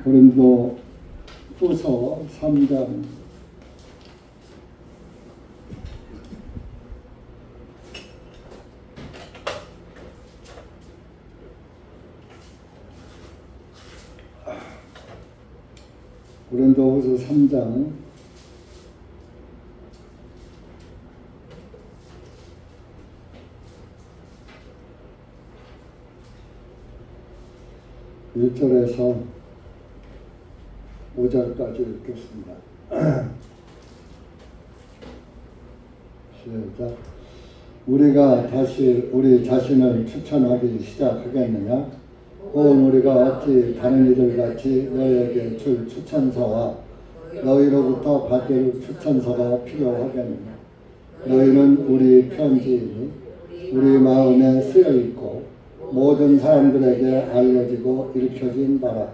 고린도 후서 3장 고린도 후서 3장 1절에서 5절까지 읽겠습니다. 시작. 우리가 다시 우리 자신을 추천하기 시작하겠느냐? 온 우리가 어찌 다른 이들 같이 너희에게 줄 추천서와 너희로부터 받을 추천서가 필요하겠느냐? 너희는 우리 편지이니 우리 마음에 쓰여 있고 모든 사람들에게 알려지고 읽혀진 바라.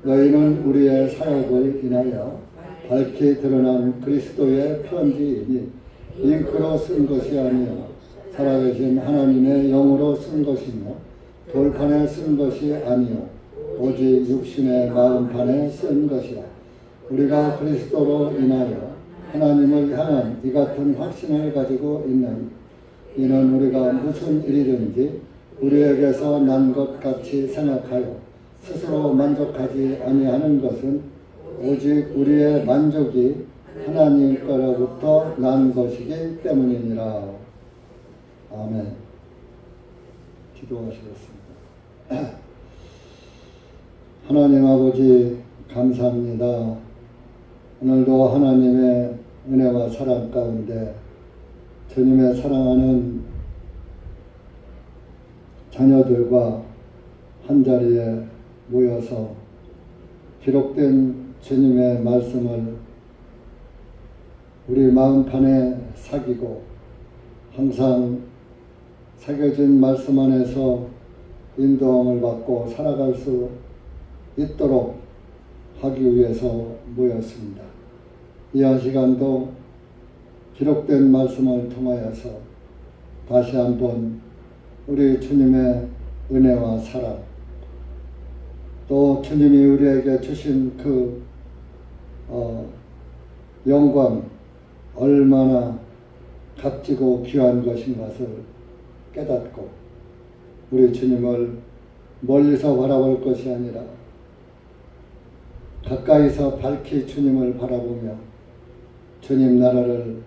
너희는 우리의 사역을 인하여 밝히 드러난 그리스도의 편지이니 잉크로 쓴 것이 아니요 살아계신 하나님의 영으로 쓴 것이며 돌판에 쓴 것이 아니요 오직 육신의 마음판에 쓴 것이라. 우리가 그리스도로 인하여 하나님을 향한 이 같은 확신을 가지고 있는 이는 우리가 무슨 일이든지 우리에게서 난 것 같이 생각하여 스스로 만족하지 아니하는 것은 오직 우리의 만족이 하나님 거로부터 난 것이기 때문이니라. 아멘. 기도하시겠습니다. 하나님 아버지 감사합니다. 오늘도 하나님의 은혜와 사랑 가운데 주님의 사랑하는 자녀들과 한자리에 모여서 기록된 주님의 말씀을 우리 마음판에 새기고 항상 새겨진 말씀 안에서 인도함을 받고 살아갈 수 있도록 하기 위해서 모였습니다. 이 한 시간도 기록된 말씀을 통하여서 다시 한번 우리 주님의 은혜와 사랑, 또 주님이 우리에게 주신 그 영광 얼마나 값지고 귀한 것인 것을 깨닫고 우리 주님을 멀리서 바라볼 것이 아니라 가까이서 밝히 주님을 바라보며 주님 나라를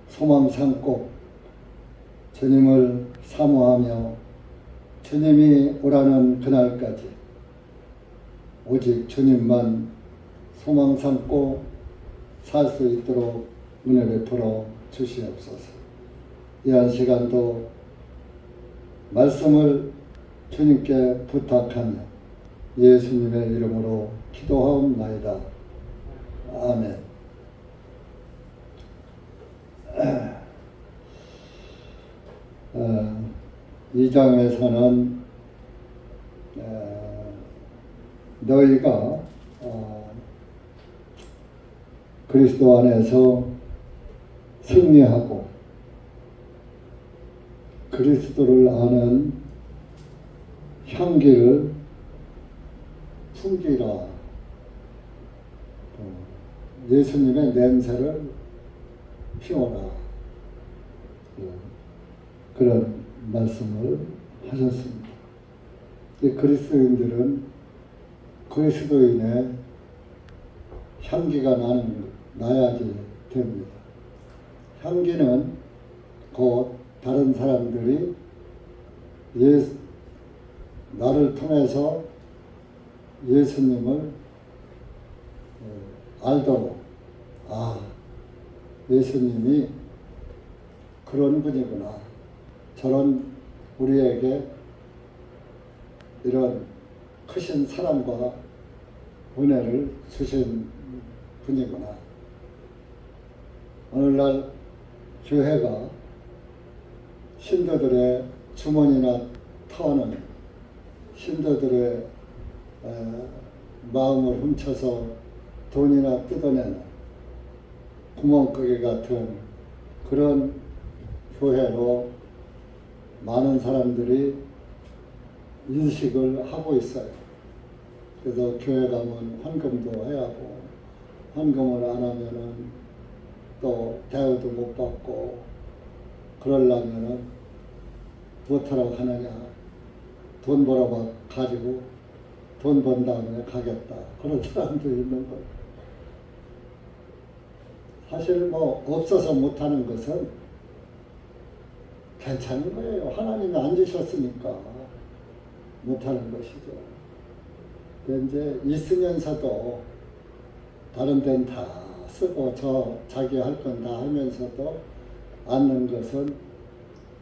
소망 삼고 주님을 사모하며 주님이 오라는 그날까지 오직 주님만 소망 삼고 살 수 있도록 은혜 베풀어 주시옵소서. 이 한 시간도 말씀을 주님께 부탁하며 예수님의 이름으로 기도하옵나이다. 아멘. 이 장에서는 너희가 그리스도 안에서 승리하고 그리스도를 아는 향기를 풍기라. 예수님의 냄새를 피워라. 그런 말씀을 하셨습니다. 그리스도인들은 그리스도인의 향기가 나야지 됩니다. 향기는 곧 다른 사람들이 나를 통해서 예수님을 알도록, 예수님이 그런 분이구나, 저런 우리에게 이런 크신 사랑과 은혜를 주신 분이구나. 오늘날 교회가 신도들의 주머니나 터는 신도들의 마음을 훔쳐서 돈이나 뜯어내는 구멍가게 같은 그런 교회로 많은 사람들이 인식을 하고 있어요. 그래서 교회 가면 헌금도 해야 하고, 헌금을 안 하면은 또 대우도 못 받고, 그러려면은 못하라고 하느냐. 돈 벌어 가지고 돈 번 다음에 가겠다. 그런 사람도 있는 거예요. 사실 뭐 없어서 못하는 것은 괜찮은 거예요. 하나님이 안 주셨으니까 못하는 것이죠. 이제 있으면서도 다른 데는 다 쓰고 자기 할 건 다 하면서도 않는 것은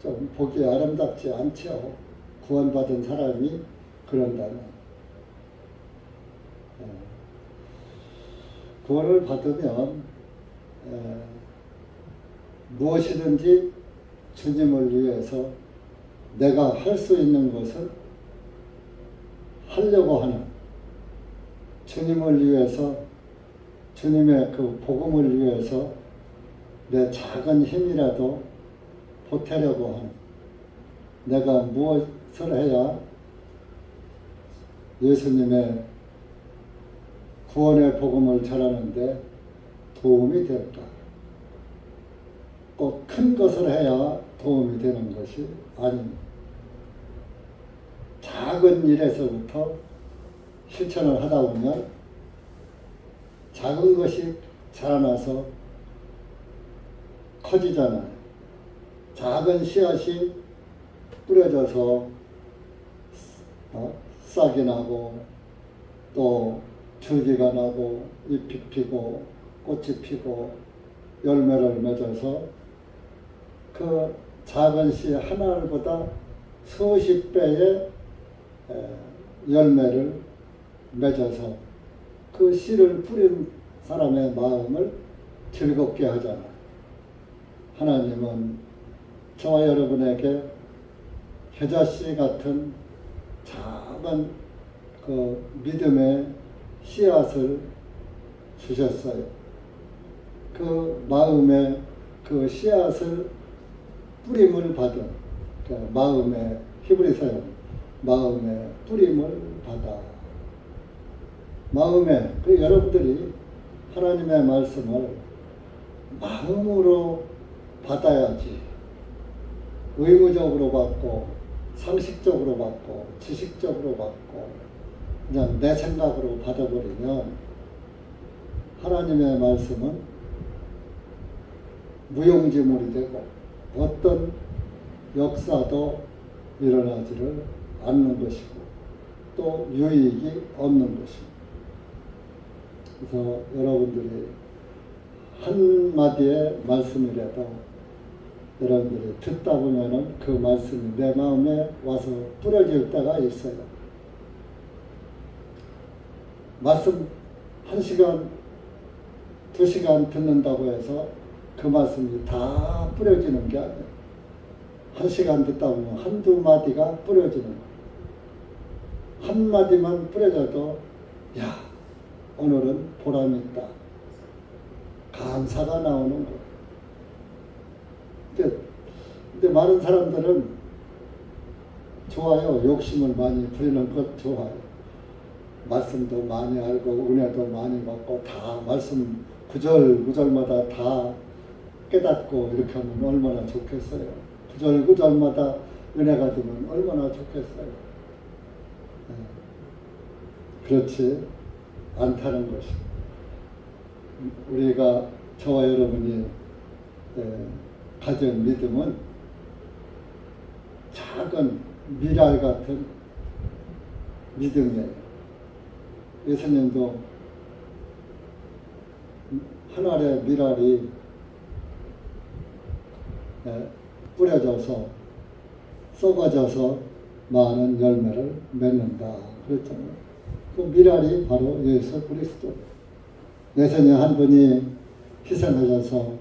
좀 보기 아름답지 않죠. 구원받은 사람이 그런다면. 구원을 받으면 무엇이든지 주님을 위해서 내가 할 수 있는 것을 하려고 하는, 주님을 위해서, 주님의 그 복음을 위해서 내 작은 힘이라도 보태려고 하는, 내가 무엇을 해야 예수님의 구원의 복음을 전하는데 도움이 될까? 꼭 큰 것을 해야 도움이 되는 것이 아닙니다. 작은 일에서부터 실천을 하다 보면 작은 것이 자라나서 커지잖아요. 작은 씨앗이 뿌려져서 싹이 나고 또 줄기가 나고 잎이 피고 꽃이 피고 열매를 맺어서 그 작은 씨 하나보다 수십 배의 열매를 맺어서 그 씨를 뿌린 사람의 마음을 즐겁게 하잖아요. 하나님은 저와 여러분에게 겨자씨 같은 작은 그 믿음의 씨앗을 주셨어요. 그 마음의 그 씨앗을 뿌림을 받은 그 마음의 히브리서용 마음의 뿌림을 받아 마음에 그 여러분들이 하나님의 말씀을 마음으로 받아야지 의무적으로 받고 상식적으로 받고 지식적으로 받고 그냥 내 생각으로 받아버리면 하나님의 말씀은 무용지물이 되고 어떤 역사도 일어나지를 않는 것이고 또 유익이 없는 것이고 그래서 여러분들이 한마디의 말씀이라도 여러분들이 듣다 보면은 그 말씀이 내 마음에 와서 뿌려질 때가 있어요. 말씀 1시간, 2시간 듣는다고 해서 그 말씀이 다 뿌려지는 게 아니에요. 1시간 듣다 보면 한두 마디가 뿌려지는 거예요. 한 마디만 뿌려져도 야, 오늘은 보람이 있다. 감사가 나오는 거예요. 근데 많은 사람들은 좋아요. 욕심을 많이 부리는 것 좋아요. 말씀도 많이 알고 은혜도 많이 받고 다 말씀 구절마다 다 깨닫고 이렇게 하면 얼마나 좋겠어요. 구절마다 은혜가 되면 얼마나 좋겠어요. 그렇지 않다는 것이 우리가 저와 여러분이 가진 믿음은 작은 미랄 같은 믿음이에요. 예수님도 한 알의 미랄이 뿌려져서 썩어져서 많은 열매를 맺는다 그랬잖아요. 그 미랄이 바로 예수 그리스도. 예수님 한 분이 희생하셔서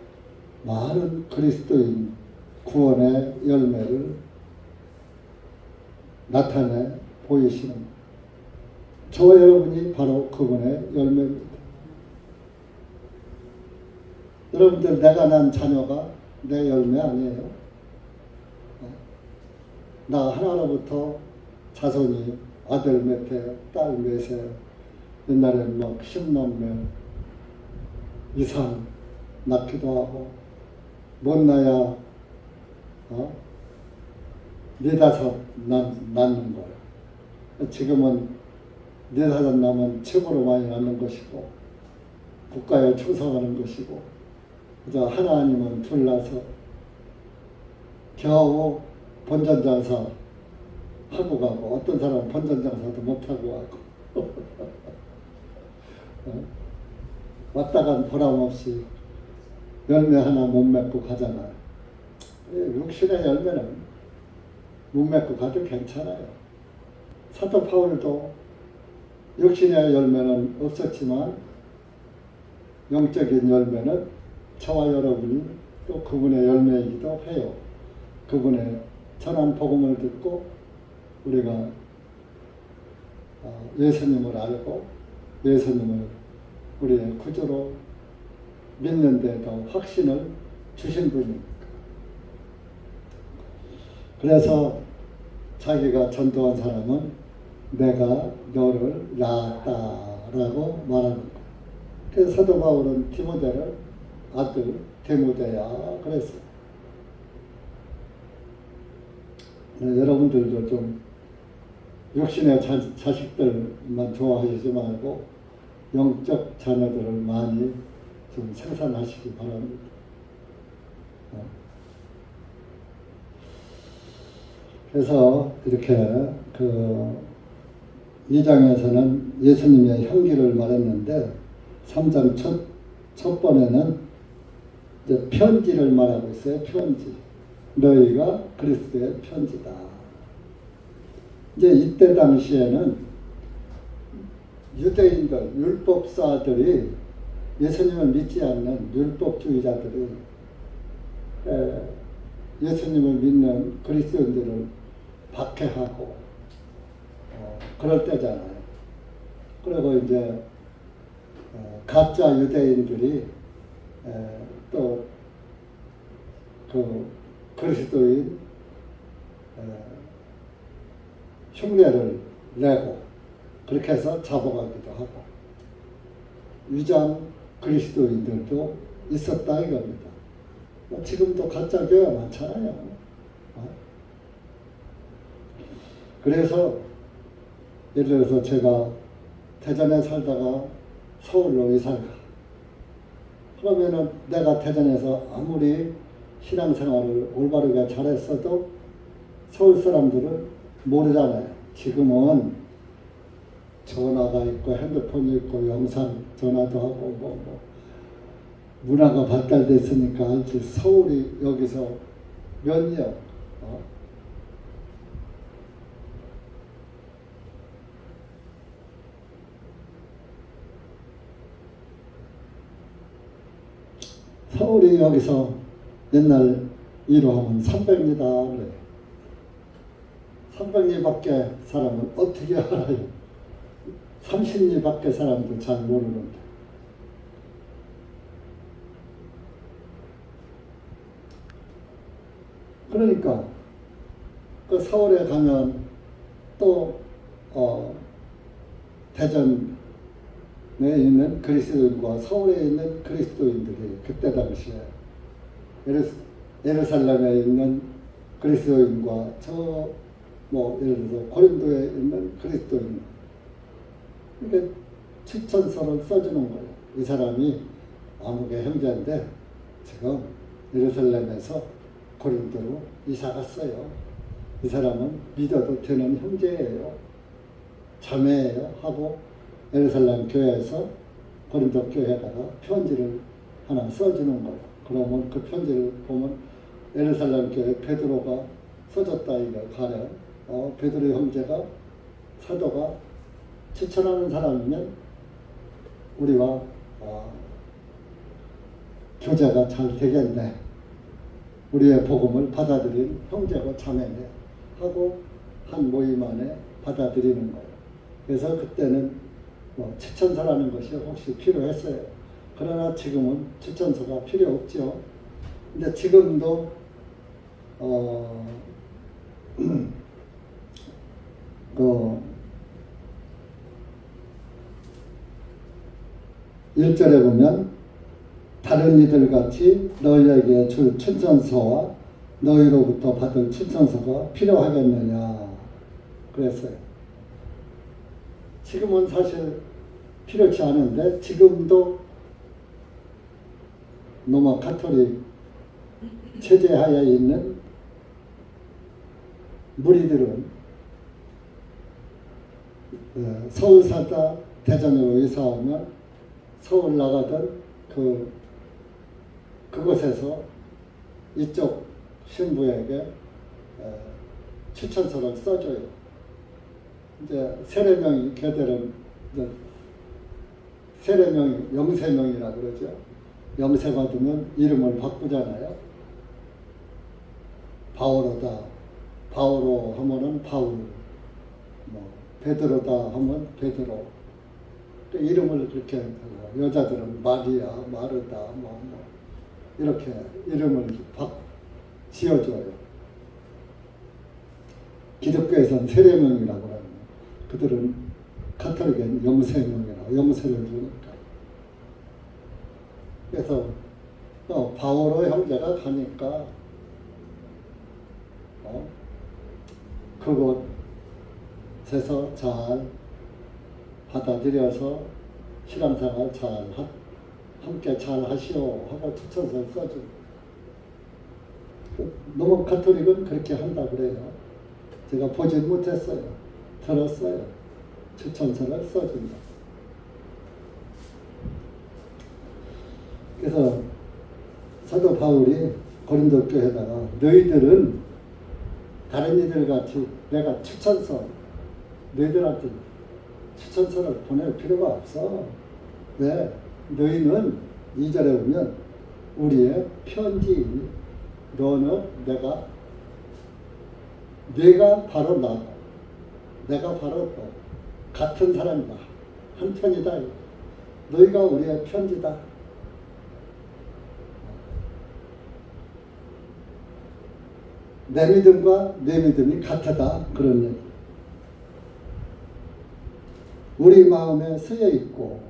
많은 그리스도인 구원의 열매를 나타내 보이시는 저와 여러분이 바로 그분의 열매입니다. 여러분들 내가 난 자녀가 내 열매 아니에요? 나 하나로부터 자손이 아들 몇 해, 딸 몇에 옛날에는 막 10남매 이상 낳기도 하고, 못 낳아야, 네다섯 낳는 거예요. 지금은 네다섯 낳으면 최고로 많이 낳는 것이고, 국가에 충성하는 것이고, 그저 하나 아니면 둘 낳아서 겨우 본전장사 하고 가고, 어떤 사람은 본전장사도 못하고 가고, 왔다간 보람없이 열매 하나 못 맺고 가잖아요. 육신의 열매는 못 맺고 가도 괜찮아요. 사도 바울도 육신의 열매는 없었지만 영적인 열매는 저와 여러분이 또 그분의 열매이기도 해요. 그분의 전한 복음을 듣고 우리가 예수님을 알고 예수님을 우리의 구주로 믿는 데도 확신을 주신 분입니다. 그래서 자기가 전도한 사람은 내가 너를 낳았다라고 말하는 거예요. 그래서 사도 바울은 디모데를 아들 디모데야 그랬어요. 여러분들도 좀 육신의 자식들만 좋아하시지 말고 영적 자녀들을 많이 좀 생산하시기 바랍니다. 그래서 이렇게 그 2장에서는 예수님의 형기를 말했는데 3장 첫 번에는 이제 편지를 말하고 있어요. 편지. 너희가 그리스도의 편지다. 이제 이때 당시에는 유대인들, 율법사들이 예수님을 믿지 않는 율법주의자들이 예수님을 믿는 그리스도인들을 박해하고 그럴 때잖아요. 그리고 이제 가짜 유대인들이 또 그 그리스도인 흉내를 내고 그렇게 해서 잡아가기도 하고 위장 그리스도인들도 있었다 이겁니다. 지금도 가짜 교회 많잖아요. 그래서 예를 들어서 제가 대전에 살다가 서울로 이사가 그러면은 내가 대전에서 아무리 신앙생활을 올바르게 잘했어도 서울 사람들은 모르잖아요. 지금은 전화가 있고 핸드폰이 있고 영상 전화도 하고 문화가 발달됐으니까 알지. 서울이 여기서 몇이요? 서울이 여기서 옛날 이로 하면 300리다 그래요. 300리 밖에 사람은 어떻게 알아요? 30리 밖에 사람도 잘 모르는데. 그러니까 그 서울에 가면 또 대전에 있는 그리스도인과 서울에 있는 그리스도인들이 그때 당시에 예루살렘에 있는 그리스도인과 예를 들어서 고린도에 있는 그리스도인 이렇게 추천서를 써주는 거예요. 이 사람이 아무개 형제인데 지금 예루살렘에서 고린도로 이사 갔어요. 이 사람은 믿어도 되는 형제예요. 자매예요. 하고 예루살렘 교회에서 고린도 교회에다가 편지를 하나 써주는 거예요. 그러면 그 편지를 보면 예루살렘 교회 베드로가 써줬다 이거 가령 베드로 형제가 사도가 추천하는 사람이면 우리와 교제가 잘 되겠네. 우리의 복음을 받아들인 형제고 자매네 하고 한 모임 안에 받아들이는 거예요. 그래서 그때는 추천서라는 것이 혹시 필요했어요. 그러나 지금은 추천서가 필요 없죠. 근데 지금도 1절에 보면 다른 이들 같이 너희에게 줄 춘천서와 너희로부터 받을 춘천서가 필요하겠느냐 그랬어요. 지금은 사실 필요치 않은데 지금도 로마 가톨릭 체제하에 있는 무리들은 서울사다 대전으로 이사하면 서울 나가던 그곳에서 이쪽 신부에게 추천서를 써줘요. 이제 세례명이 걔들은 세례명이 영세명이라고 그러죠. 영세 받으면 이름을 바꾸잖아요. 바오로다. 바오로 하면은 바울. 베드로다 하면 베드로. 이름을 그렇게 여자들은 마리아, 마르다 이렇게 이름을 지어줘요. 기독교에서는 세례명이라고 하는 거예요. 그들은 가톨릭은 영세명이라고 영세를 주니까. 그래서 바오로 형제가 가니까 그곳에서 잘 받아들여서 신앙생활 함께 잘 하시오 하고 추천서를 써줘. 로마 가톨릭은 그렇게 한다 그래요. 제가 보진 못했어요. 들었어요. 추천서를 써준다. 그래서 사도 바울이 고린도 교회에다가 너희들은 다른 이들 같이 내가 추천서 너희들한테 추천서를 보낼 필요가 없어. 왜? 너희는 2절에 보면 우리의 편지이니 너는 내가 바로 나고 내가 바로 또 같은 사람이다. 한 편이다. 너희가 우리의 편지다. 내 믿음과 내 믿음이 같다. 그런 얘기. 우리 마음에 쓰여 있고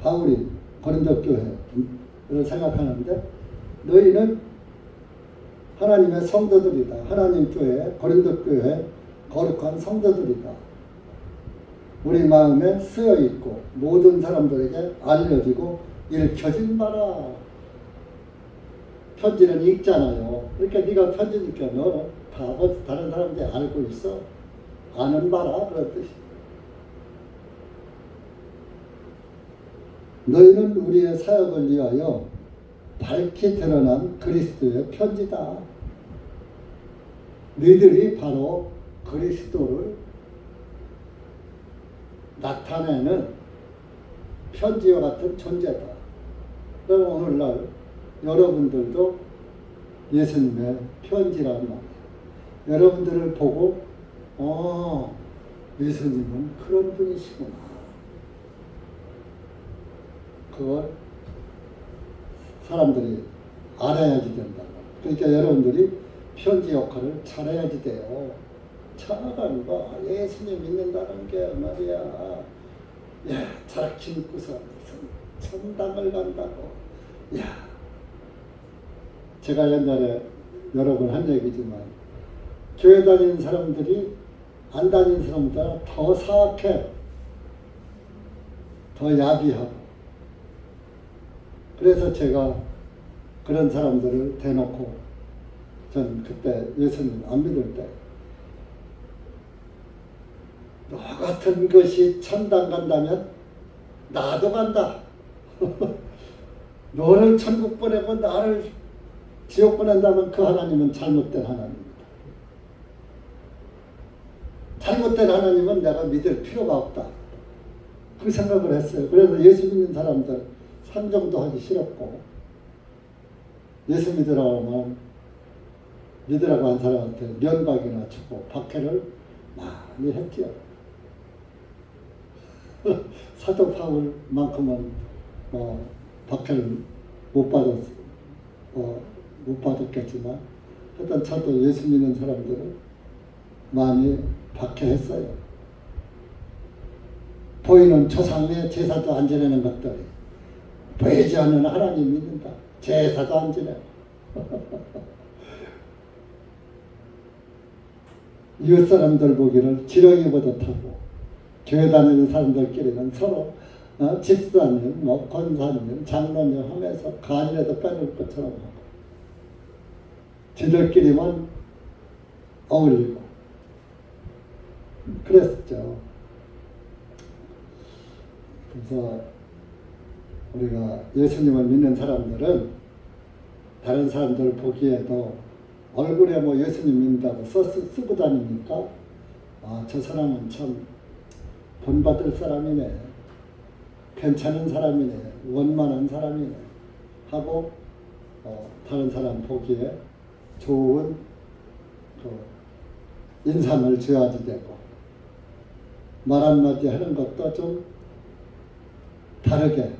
바울이 고린도 교회를 생각하는데 너희는 하나님의 성도들이다. 하나님 교회, 고린도 교회 거룩한 성도들이다. 우리 마음에 쓰여 있고 모든 사람들에게 알려지고 읽혀진 바라. 편지는 읽잖아요. 그러니까 네가 편지니까 너 다른 사람들이 알고 있어. 아는 바라 그런 뜻이. 너희는 우리의 사역을 위하여 밝히 드러난 그리스도의 편지다. 너희들이 바로 그리스도를 나타내는 편지와 같은 존재다. 그럼 오늘날 여러분들도 예수님의 편지라는 말이에요. 여러분들을 보고 예수님은 그런 분이시구나. 그걸 사람들이 알아야지 된다. 그러니까 여러분들이 편지 역할을 잘해야지 돼요. 차가는 거 예수님 믿는다는 게 말이야. 야, 저렇게 믿고서 천당을 간다고. 야, 제가 옛날에 여러 번 한 얘기지만 교회 다니는 사람들이 안 다니는 사람보다 더 사악해. 더 야비하고. 그래서 제가 그런 사람들을 대놓고 전 그때 예수님 안 믿을 때 너 같은 것이 천당 간다면 나도 간다. 너를 천국 보내고 나를 지옥 보낸다면 그 하나님은 잘못된 하나님입니다. 잘못된 하나님은 내가 믿을 필요가 없다. 그 생각을 했어요. 그래서 예수 믿는 사람들 상정도 하기 싫었고 예수 믿으라고 한 사람한테 면박이나 주고 박해를 많이 했죠. 사도 바울만큼은 박해를 못 받았겠지만 하여튼 저도 예수 믿는 사람들을 많이 박해했어요. 보이는 조상의 제사도 안 지내는 것들이 보이지 않는 하나님 믿는다. 제사도 안 지내. 이웃 사람들 보기를 지렁이 보듯하고, 교회 다니는 사람들끼리는 서로 집사님, 뭐 권사님, 장로님 하면서 간이라도 빼놓을 것처럼 하고, 지들끼리만 어울리고 그랬죠. 그래서 우리가 예수님을 믿는 사람들은 다른 사람들 보기에도 얼굴에 뭐 예수님 믿는다고 쓰고 다니니까 저 사람은 참 본받을 사람이네, 괜찮은 사람이네, 원만한 사람이네 하고 다른 사람 보기에 좋은 인상을 줘야지 되고, 말 한마디 하는 것도 좀 다르게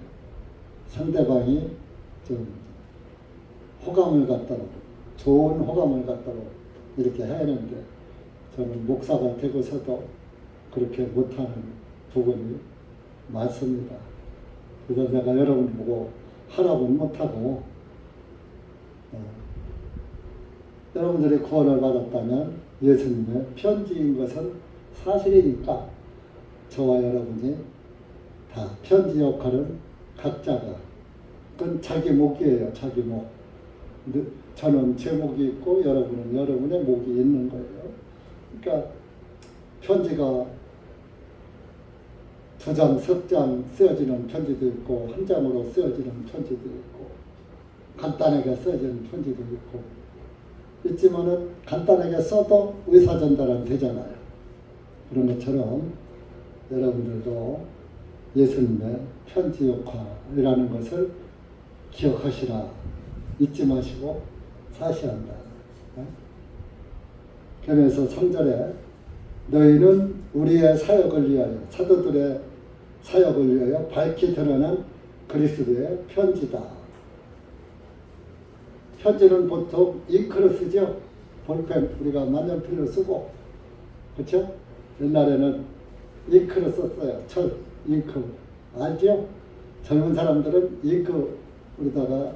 상대방이 좀 호감을 갖도록, 좋은 호감을 갖도록 이렇게 해야 하는데, 저는 목사가 되고서도 그렇게 못하는 부분이 많습니다. 그래서 내가 여러분 보고 하라고는 못하고, 여러분들이 구원을 받았다면 예수님의 편지인 것은 사실이니까 저와 여러분이 다 편지 역할은 각자가, 그건 자기 목이에요. 자기 목. 저는 제 목이 있고 여러분은 여러분의 목이 있는 거예요. 그러니까 편지가 2장, 3장 쓰여지는 편지도 있고, 한 장으로 쓰여지는 편지도 있고, 간단하게 쓰여지는 편지도 있고, 있지만은 간단하게 써도 의사전달은 되잖아요. 그런 것처럼 여러분들도 예수님의 편지 역할이라는 것을 기억하시라. 잊지 마시고 사셔야 한다. 그러면서 3절에 너희는 우리의 사역을 위하여, 사도들의 사역을 위하여 밝히 드러난 그리스도의 편지다. 편지는 보통 잉크로 쓰죠. 볼펜 우리가 만년필로 쓰고, 그렇죠? 옛날에는 잉크로 썼어요. 철 잉크 알죠? 젊은 사람들은 잉크로다가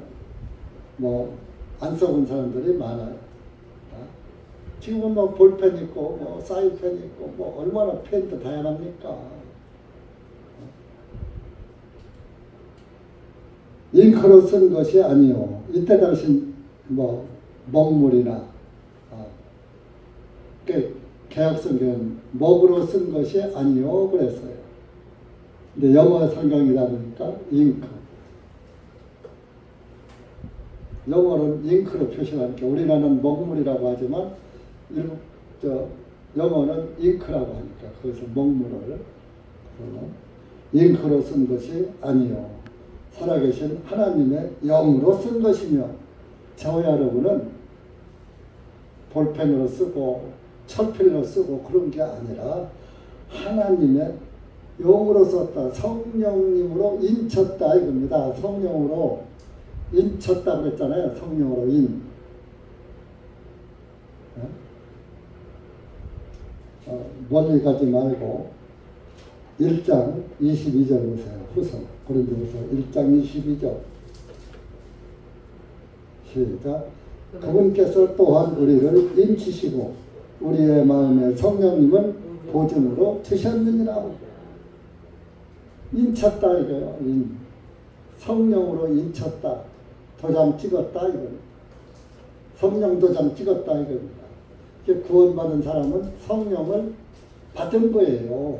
뭐 안 써본 사람들이 많아요. 지금은 뭐 볼펜 있고 뭐 사인펜 있고 뭐 얼마나 펜도 다양합니까? 잉크로 쓴 것이 아니요. 이때 당시 뭐 먹물이나 개혁성경은 먹으로 쓴 것이 아니요 그랬어요. 근데 영어 성경이다 보니까 잉크. 영어는 잉크로 표시하니까 우리나라는 먹물이라고 하지만 영어는 잉크라고 하니까 거기서 먹물을 잉크로 쓴 것이 아니요 살아계신 하나님의 영으로 쓴 것이며, 저와 여러분은 볼펜으로 쓰고 철필로 쓰고 그런 게 아니라 하나님의 영으로 썼다. 성령님으로 인쳤다 이겁니다. 성령으로 인쳤다 그랬잖아요. 성령으로 인. 멀리 가지 말고 1장 22절 보세요. 후서 고린도후서 1장 22절 시작. 그분께서 또한 우리를 인치시고 우리의 마음에 성령님을 보증으로 주셨느니라. 인쳤다 이거예요. 성령으로 인쳤다. 도장 찍었다 이거예요. 성령 도장 찍었다 이겁니다. 구원받은 사람은 성령을 받은 거예요.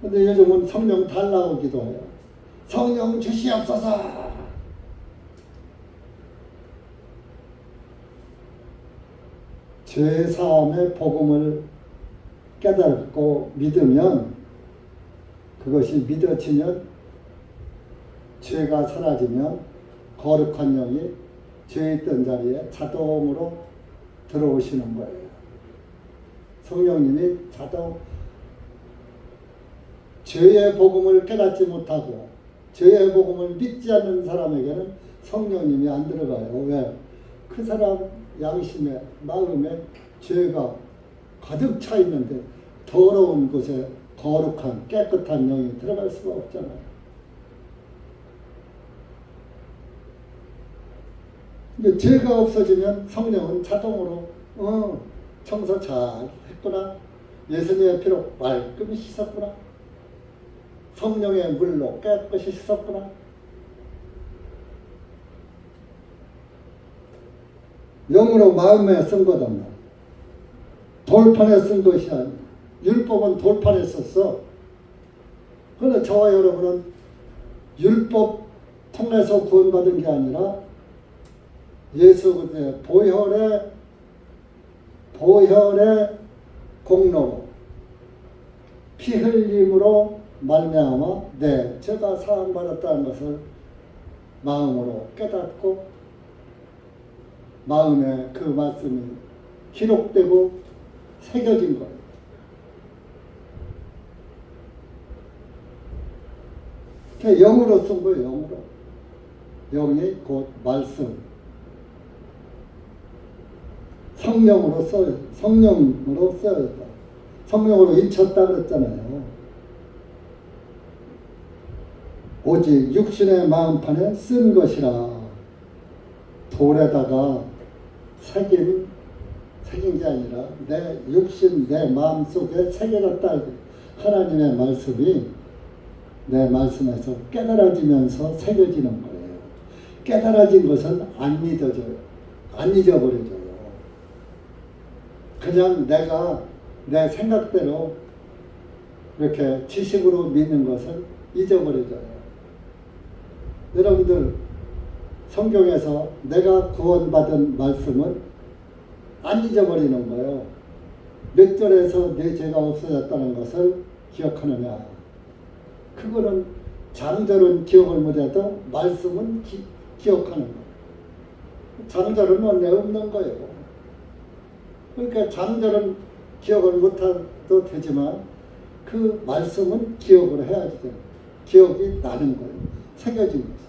근데 요즘은 성령 달라고 기도해요. 성령 주시옵소서. 죄사함의 복음을 깨닫고 믿으면, 그것이 믿어지면, 죄가 사라지면 거룩한 영이 죄 있던 자리에 자동으로 들어오시는 거예요. 성령님이 자동, 죄의 복음을 깨닫지 못하고 죄의 복음을 믿지 않는 사람에게는 성령님이 안 들어가요. 왜? 그 사람 양심에, 마음에 죄가 가득 차 있는데 더러운 곳에 거룩한 깨끗한 영이 들어갈 수가 없잖아요. 근데 죄가 없어지면 성령은 자동으로 청소 잘 했구나. 예수님의 피로 말끔히 씻었구나. 성령의 물로 깨끗이 씻었구나. 영으로 마음에 쓴 거단 말이야. 돌판에 쓴 것이 아니야. 율법은 돌판에 썼어. 그런데 저와 여러분은 율법 통해서 구원받은 게 아니라 예수 그리스도의 보혈의 공로로 피 흘림으로 말미암아 내 죄가 사함받았다는 것을 마음으로 깨닫고 마음에 그 말씀이 기록되고 새겨진 거예요. 영으로 쓴 거예요. 영으로. 영이 곧 말씀. 성령으로 써야겠다. 성령으로 인쳤다 그랬잖아요. 오직 육신의 마음판에 쓴 것이라. 돌에다가 새긴 게 아니라 내 육신, 내 마음속에 새겨졌다. 하나님의 말씀이 내 말씀에서 깨달아지면서 새겨지는 거예요. 깨달아진 것은 안 잊어져요. 안 잊어버려져요. 그냥 내가 내 생각대로 이렇게 지식으로 믿는 것은 잊어버려져요. 여러분들 성경에서 내가 구원받은 말씀은 안 잊어버리는 거예요. 몇 절에서 내 죄가 없어졌다는 것을 기억하느냐. 그거는 장절은 기억을 못해도 말씀은 기억하는 거예요. 장절은 원래 없는 거예요. 그러니까 장절은 기억을 못해도 되지만 그 말씀은 기억을 해야지 돼요. 기억이 나는 거예요. 새겨진 거죠.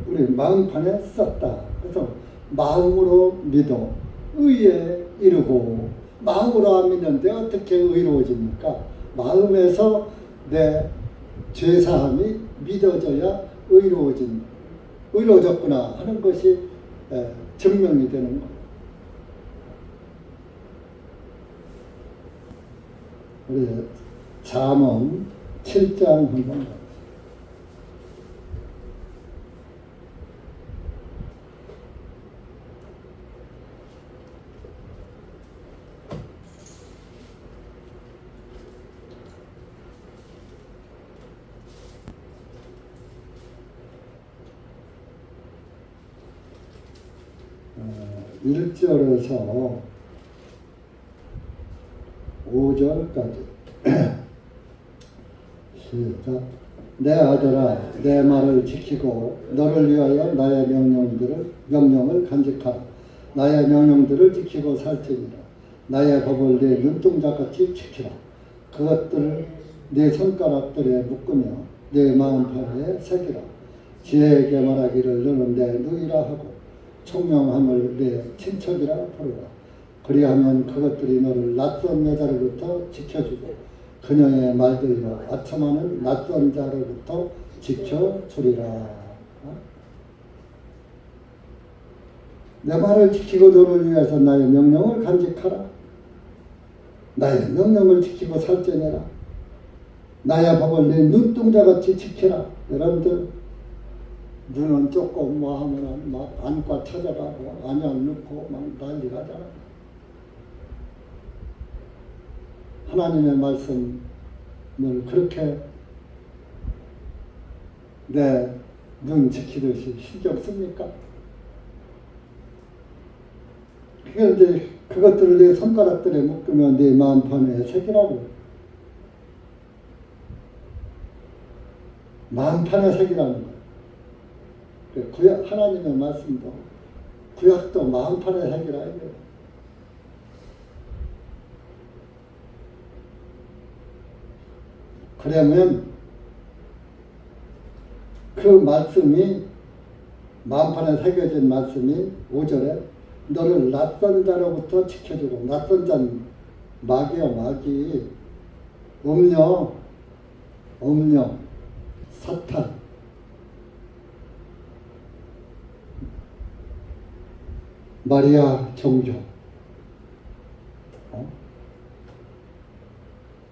우리 마음판에 썼다. 그래서 마음으로 믿어 의에 이르고, 마음으로 안 믿는데 어떻게 의로워집니까? 마음에서 내 죄사함이 믿어져야 의로워졌구나 하는 것이 증명이 되는 거예요. 우리 잠언 7장 한번 봐. 일 1절에서 5절까지 시작. 내 아들아, 내 말을 지키고 너를 위하여 나의 명령을 간직하라. 나의 명령들을 지키고 살지니라. 나의 법을 네 눈동자같이 지키라. 그것들을 네 손가락들에 묶으며 네 마음판에 새기라. 지혜에게 말하기를 너는 내 누이라 하고 총명함을 내 친척이라 부르라. 그리하면 그것들이 너를 낯선 여자로부터 지켜주고 그녀의 말들로 아첨하는 낯선 자로부터 지켜주리라. 내 말을 지키고 너를 위해서 나의 명령을 간직하라. 나의 명령을 지키고 살찌내라. 나의 법을 내 눈동자같이 지키라. 여러분들 눈은 조금 뭐 하면은 막 안과 찾아가고 안약 넣고 막 난리가 나잖아. 하나님의 말씀을 그렇게 내 눈 지키듯이 신경 씁니까? 그런데 그것들을 내 손가락들에 묶으면 내 마음판에 새기라고. 마음판에 새기라는 거예요. 구약, 하나님의 말씀도 구약도 마음판에 새기라 이거예요. 그러면 그 말씀이 마음판에 새겨진 말씀이 5절에 너를 낯선 자로부터 지켜주고, 낯선 자는 마귀야, 마귀. 음녀, 사탄. 마리아 정조.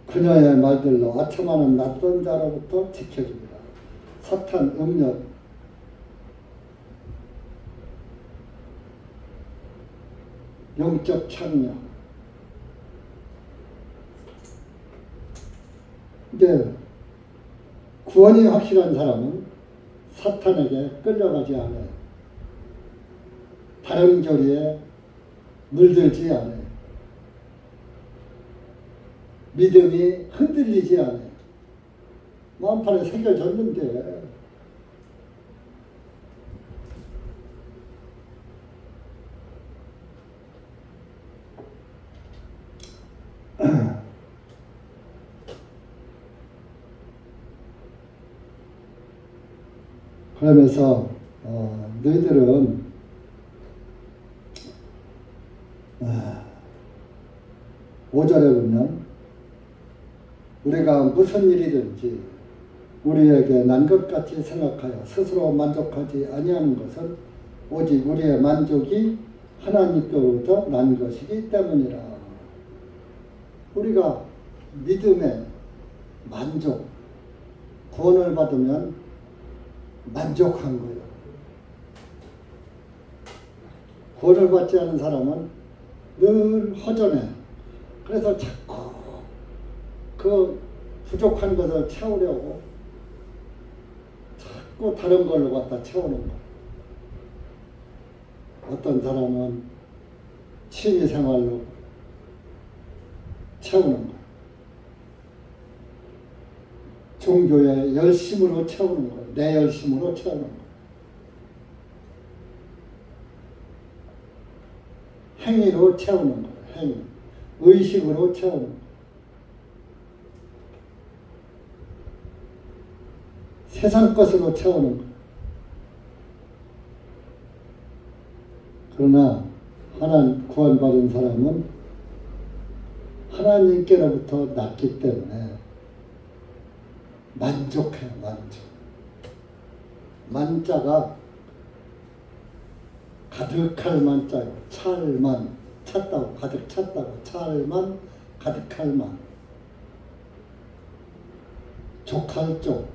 그녀의 말들로 아첨하는 낯선 자로부터 지켜줍니다. 사탄, 음녀. 영적 창녀. 이제 구원이 확실한 사람은 사탄에게 끌려가지 않아요. 다른 교리에 물들지 않아요. 믿음이 흔들리지 않아요. 마음판에 새겨졌는데 그러면서 너희들은 5절에 보면 우리가 무슨 일이든지 우리에게 난 것 같이 생각하여 스스로 만족하지 아니하는 것은 오직 우리의 만족이 하나님께로부터 난 것이기 때문이라. 우리가 믿음의 만족, 구원을 받으면 만족한 거예요. 구원을 받지 않은 사람은 늘 허전해. 그래서 자꾸 그 부족한 것을 채우려고 자꾸 다른 걸로 갖다 채우는 거예요. 어떤 사람은 취미생활로 채우는 거예요. 종교의 열심으로 채우는 거예요. 내 열심으로 채우는 거예요. 행위로 채우는 거예요. 행위. 의식으로 채우는 거예요. 세상 것으로 채우는 거예요. 그러나 하나님 구원받은 사람은 하나님께로부터 났기 때문에 만족해요. 만족. 만자가 가득할 만자요. 찰만, 찼다고, 가득 찼다고. 찰만, 가득할 만. 족할 쪽,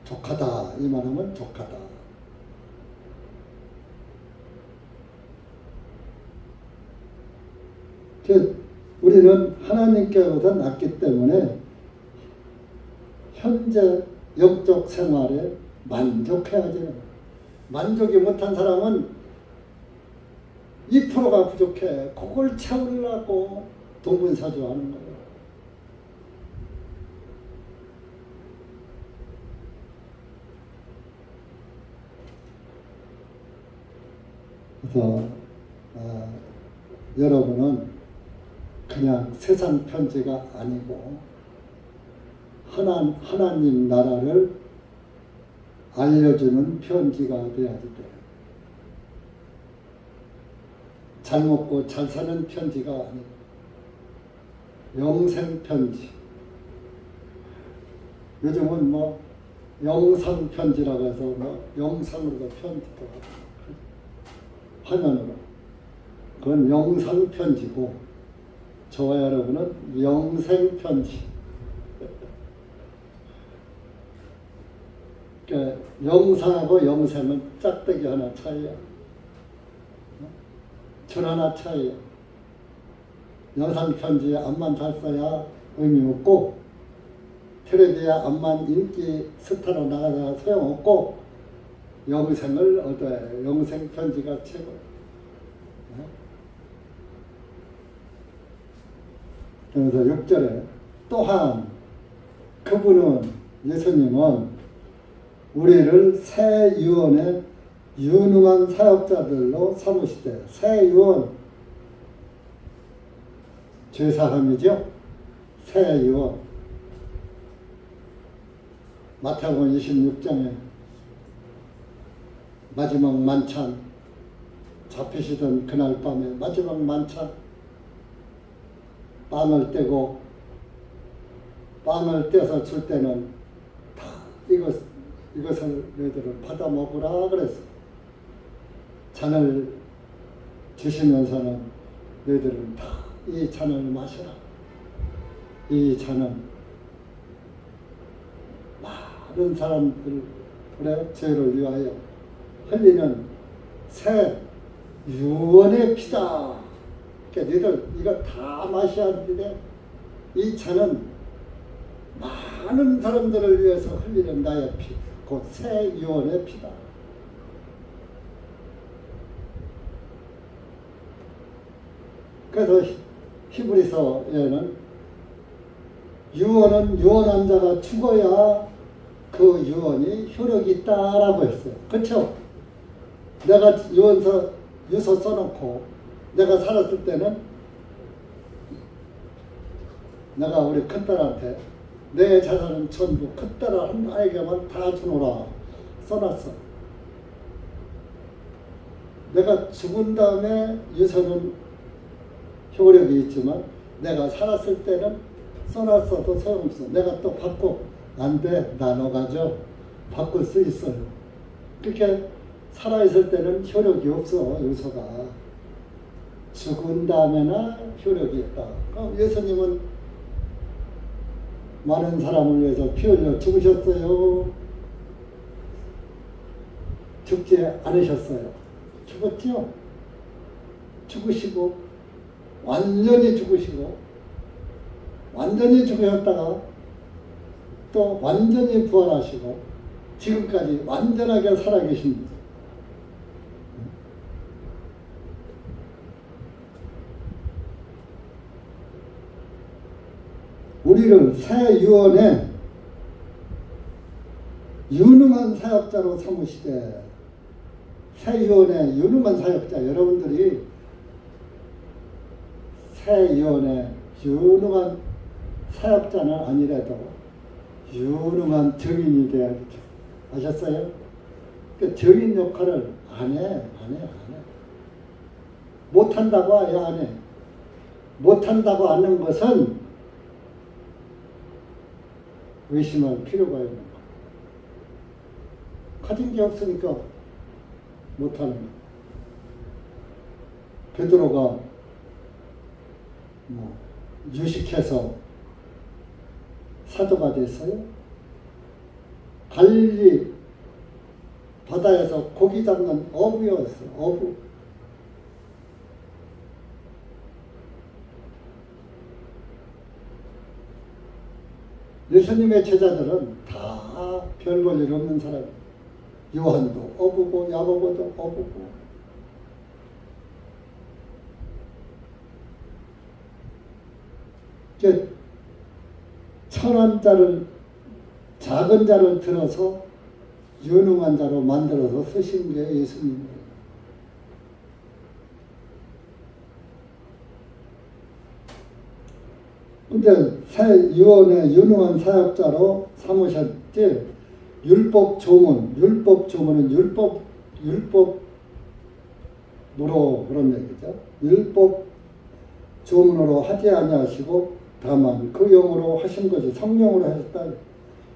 족하다. 이 말하면 족하다. 우리는 하나님께로부터 났기 때문에 현재 영적 생활에 만족해야지. 만족이 못한 사람은 2%가 부족해. 그걸 채우려고 동분서주하는 거예요. 그래서 여러분은 그냥 세상 편지가 아니고 하나님 나라를 알려주는 편지가 되어야지 돼요. 잘 먹고 잘 사는 편지가 아니고 영생 편지. 요즘은 뭐 영상 편지라고 해서 뭐 영상으로 편지도 화면으로. 그건 영상 편지고 저와 여러분은 영생 편지. 그러니까 영상하고 영생은 짝대기 하나 차이야. 줄 하나 차이야. 영상 편지에 앞만 잘 써야 의미 없고 텔레비에 앞만 인기 스타로 나가다가 소용없고 영생을 얻어야 영생 편지가 최고. 그래서 6절에 또한 그분은 예수님은 우리를 새 유언의 유능한 사역자들로 삼으시되, 새 유언 죄사함이죠. 새 유언 마태복음 26장에 마지막 만찬 잡히시던 그날 밤에 마지막 만찬 빵을 떼고 빵을 떼서 줄 때는 다 이것을 너희들은 받아 먹으라 그랬어. 잔을 주시면서는 너희들은 다 이 잔을 마셔라. 이 잔은 많은 사람들의 죄를 위하여 흘리는 새 유언의 피다. 그러니까 너희들 이거 다 마셔야 하는데 이 잔은 많은 사람들을 위해서 흘리는 나의 피, 곧 새 유언의 피다. 그래서 히브리서에는 유언은 유언한 자가 죽어야 그 유언이 효력이 있다라고 했어요. 그렇죠? 내가 유서 써놓고 내가 살았을 때는 내가 우리 큰딸한테 내 자산은 전부 큰딸 한 아이에게만 다 주노라 써놨어. 내가 죽은 다음에 유서는 효력이 있지만 내가 살았을 때는 써놨어도 소용없어. 내가 또 바꿔 안 돼. 나눠 가져. 바꿀 수 있어요. 그렇게 살아있을 때는 효력이 없어. 유서가 죽은 다음에나 효력이 있다. 예수님은 많은 사람을 위해서 피 흘려 죽으셨어요? 죽지 않으셨어요? 죽었죠? 죽으시고 완전히 죽으시고 완전히 죽으셨다가 또 완전히 부활하시고 지금까지 완전하게 살아계십니다. 우리를 새 유언의 유능한 사역자로 삼으시되, 새 유언의 유능한 사역자, 여러분들이 새 유언의 유능한 사역자는 아니라도 유능한 증인이 되어야겠죠. 아셨어요? 그 증인 역할을 안 해. 못한다고 해야 안 해. 못한다고 하는 것은 의심할 필요가 있는 거야. 가진 게 없으니까 못하는 거야. 베드로가 유식해서 사도가 됐어요. 갈릴리 바다에서 고기 잡는 어부였어요. 어부. 예수님의 제자들은 다 별 볼 일 없는 사람이에요. 요한도 어부고 야고보도 어부고. 천한 자를, 작은 자를 들어서 유능한 자로 만들어서 쓰신 게 예수님이에요. 근데 유언의 유능한 사역자로 삼으셨지, 율법 조문, 율법 조문은 율법으로 그런 얘기죠. 율법 조문으로 하지 아니하시고 다만 그 영으로 하신 것이 성령으로 하셨다.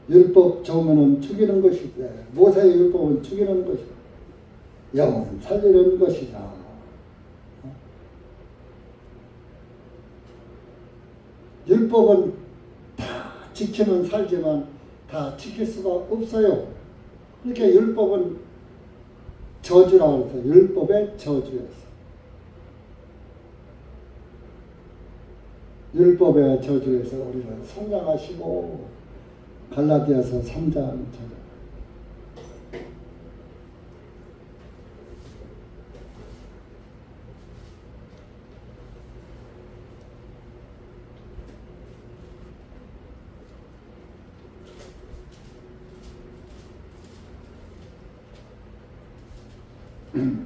율법 조문은 죽이는 것이되 모세의 율법은 죽이는 것이다. 영은 살리는 것이다. 율법은 다 지키면 살지만 다 지킬 수가 없어요. 그러니까 율법은 저주라고 해서 율법의 저주였어. 율법의 저주에서 우리를 성량하시고, 갈라디아서 3장 저주.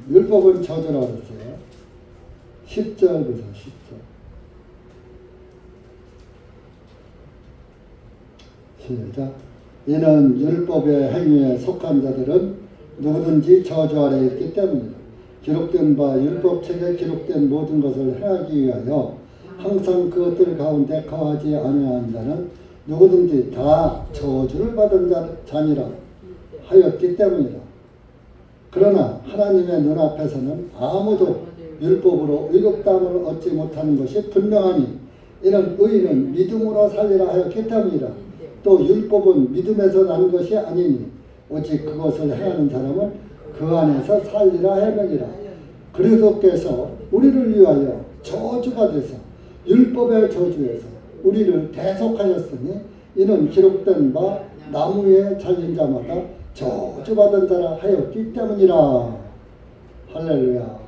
율법은 저주라고 했어요. 10절부터 10절. 시작. 이는 율법의 행위에 속한 자들은 누구든지 저주 아래 있기 때문이다. 기록된 바 율법책에 기록된 모든 것을 행하기 위하여 항상 그것들 가운데 거하지 아니하는 자는 누구든지 다 저주를 받은 자니라 하였기 때문이다. 그러나 하나님의 눈앞에서는 아무도 율법으로 의롭다함을 얻지 못하는 것이 분명하니 이런 의인은 믿음으로 살리라 하였기 때문이다. 또 율법은 믿음에서 난 것이 아니니 오직 그것을 행하는 사람은 그 안에서 살리라 하느니라. 그리스도께서 우리를 위하여 저주가 되사 율법의 저주에서 우리를 대속하였으니 이는 기록된 바 나무 위에 잘린 자마다 저주받은 자라 하였기 때문이라. 할렐루야.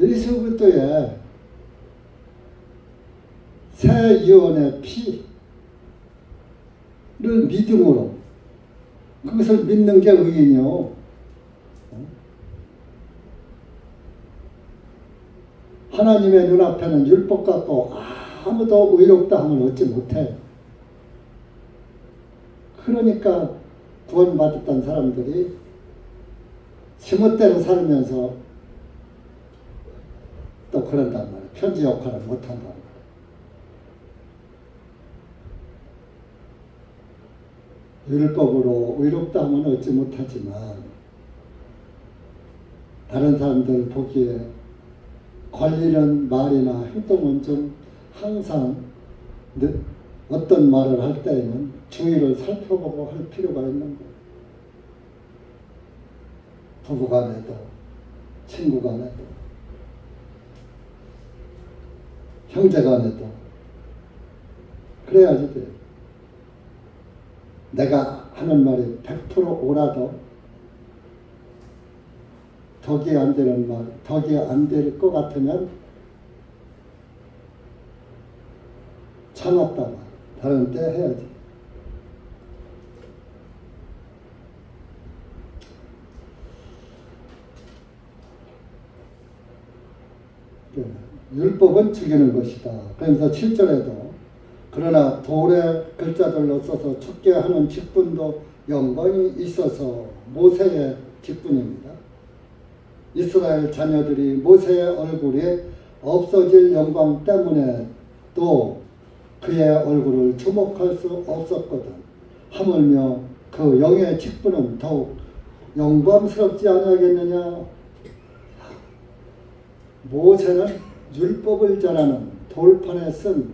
예수 그리스도의 새 예언의 피를 믿음으로 그것을 믿는 게 의인이요. 하나님의 눈앞에는 율법 같고 아무도 의롭다함을 얻지 못해. 그러니까 구원받았던 사람들이 지멋대로 살면서 또 그런단 말이야. 편지 역할을 못한단 말이야. 율법으로 의롭다함은 얻지 못하지만 다른 사람들 보기에 관리는 말이나 행동은 좀 항상 어떤 말을 할 때에는 주의를 살펴보고 할 필요가 있는 거예요. 부부간에도 친구간에도 형제간에도 그래야지 돼요. 내가 하는 말이 100% 옳아도 덕이 안 되는 말, 덕이 안 될 것 같으면 참았다가 다른 때 해야지. 율법은 죽이는 것이다. 그래서 7절에도 그러나 돌의 글자들로 써서 죽게 하는 직분도 영광이 있어서 모세의 직분입니다. 이스라엘 자녀들이 모세의 얼굴에 없어질 영광 때문에 또 그의 얼굴을 주목할 수 없었거든. 하물며 그 영의 직분은 더욱 영광스럽지 아니하겠느냐. 모세는 율법을 전하는 돌판에 쓴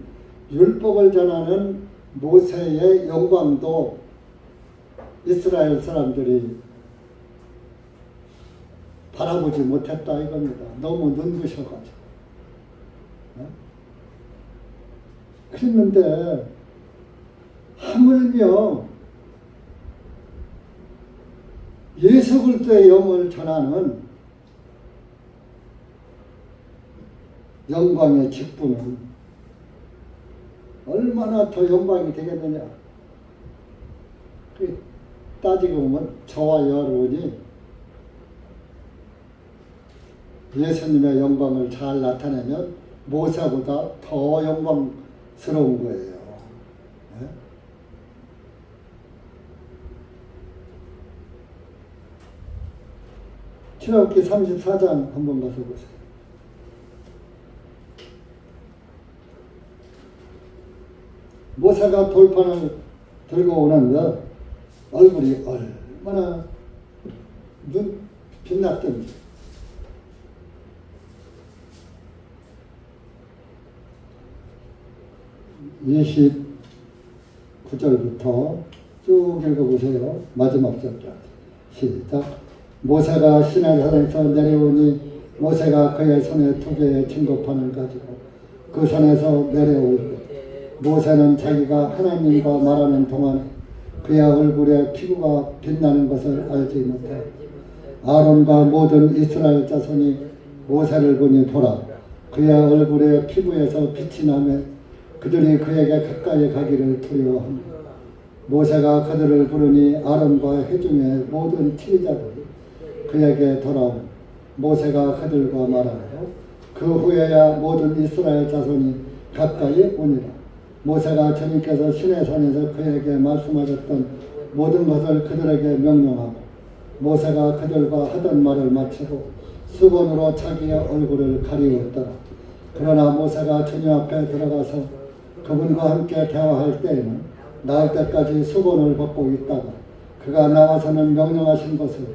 율법을 전하는 모세의 영광도 이스라엘 사람들이 바라보지 못했다 이겁니다. 너무 눈부셔가지고. 그랬는데 하물며 예수 그리스도의 영을 전하는 영광의 직분은 얼마나 더 영광이 되겠느냐. 따지고 보면 저와 여러분이 예수님의 영광을 잘 나타내면 모세보다 더 영광스러운 거예요. 네? 출애굽기 34장 한번 가서 보세요. 모세가 돌판을 들고 오는데 얼굴이 얼마나 빛났던지. (29절부터) 쭉 읽어보세요. 마지막 절까지. 시작. 모세가 시내산에서 내려오니 모세가 그의 손에 2개의 증거판을 가지고 그 산에서 내려올 때 모세는 자기가 하나님과 말하는 동안에 그의 얼굴에 피부가 빛나는 것을 알지 못해 아론과 모든 이스라엘 자손이 모세를 보니 보라 그의 얼굴에 피부에서 빛이 나며 그들이 그에게 가까이 가기를 두려워합니다. 모세가 그들을 부르니 아론과 회중의 모든 지휘자들이 그에게 돌아온 모세가 그들과 말하고 그 후에야 모든 이스라엘 자손이 가까이 오니라. 모세가 주님께서 시내산에서 그에게 말씀하셨던 모든 것을 그들에게 명령하고 모세가 그들과 하던 말을 마치고 수건으로 자기의 얼굴을 가리웠더라. 그러나 모세가 주님 앞에 들어가서 그분과 함께 대화할 때에는 나올 때까지 수건을 벗고 있다가 그가 나와서는 명령하신 것을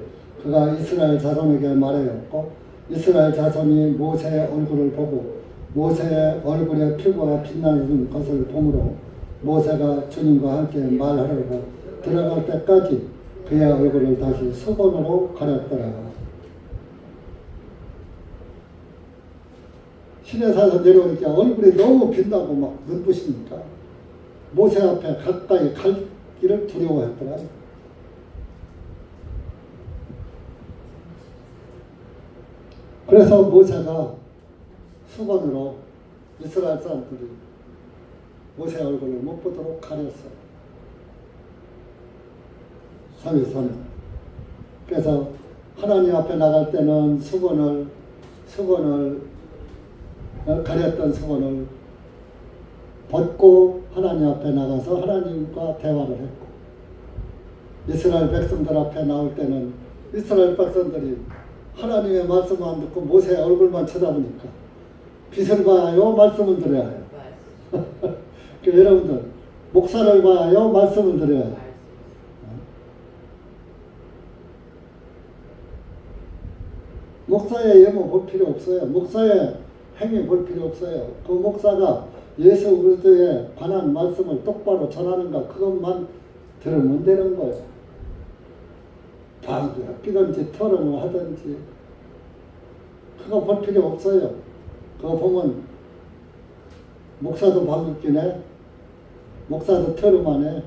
그가 이스라엘 자손에게 말하였고 이스라엘 자손이 모세의 얼굴을 보고 모세의 얼굴의 피부가 빛나는 것을 보므로 모세가 주님과 함께 말하려고 들어갈 때까지 그의 얼굴을 다시 수건으로 가렸더라. 시내산에서 내려오니까 얼굴이 너무 빛나고 막 눈부시니까 모세 앞에 가까이 갈기를 두려워했더라. 그래서 모세가 수건으로 이스라엘 사람들이 모세 얼굴을 못 보도록 가렸어요. 3.13. 그래서 하나님 앞에 나갈 때는 수건을 가렸던 수건을 벗고 하나님 앞에 나가서 하나님과 대화를 했고 이스라엘 백성들 앞에 나올 때는 이스라엘 백성들이 하나님의 말씀을 안 듣고 모세의 얼굴만 쳐다보니까 빛을 봐야요 말씀을 들어야 해요. 여러분들 목사를 봐야요 말씀을 들어야 해요. 목사의 예모 볼 필요 없어요. 목사의 행위 볼 필요 없어요. 그 목사가 예수 그리스도에 관한 말씀을 똑바로 전하는가 그것만 들으면 되는 거예요. 방귀를 끼든지 토론을 하든지 그거 볼 필요 없어요. 그거 보면 목사도 방귀 끼네, 목사도 토론하네,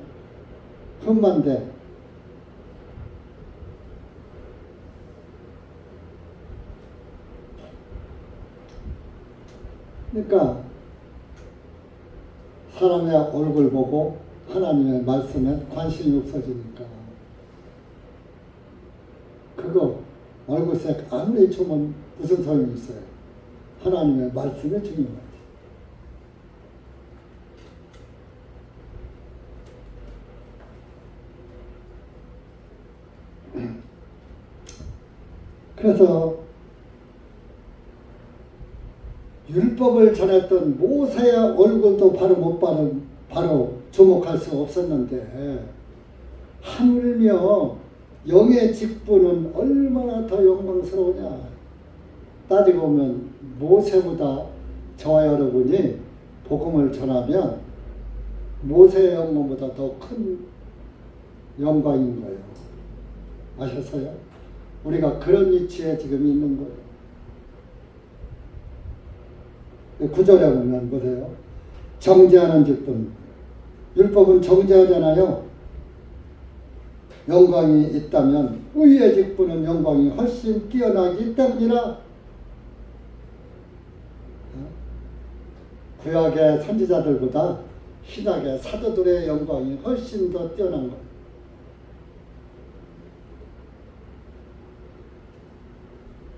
흠만 돼. 그러니까 사람의 얼굴 보고 하나님의 말씀에 관심이 없어지니까 그거 얼굴색 아무리 주면 무슨 소용이 있어요. 하나님의 말씀이 중요하지. 그래서 율법을 전했던 모세의 얼굴도 바로 주목할 수 없었는데 하물며 영의 직분은 얼마나 더 영광스러우냐. 따지고 보면 모세보다 저와 여러분이 복음을 전하면 모세의 영광보다 더 큰 영광인 거예요. 아셨어요? 우리가 그런 위치에 지금 있는 거예요. 9절에 보면 보세요. 정죄하는 직분. 율법은 정죄하잖아요. 영광이 있다면 의의 직분은 영광이 훨씬 뛰어나기 때문이라. 구약의 선지자들보다 신약의 사도들의 영광이 훨씬 더 뛰어난 거예요.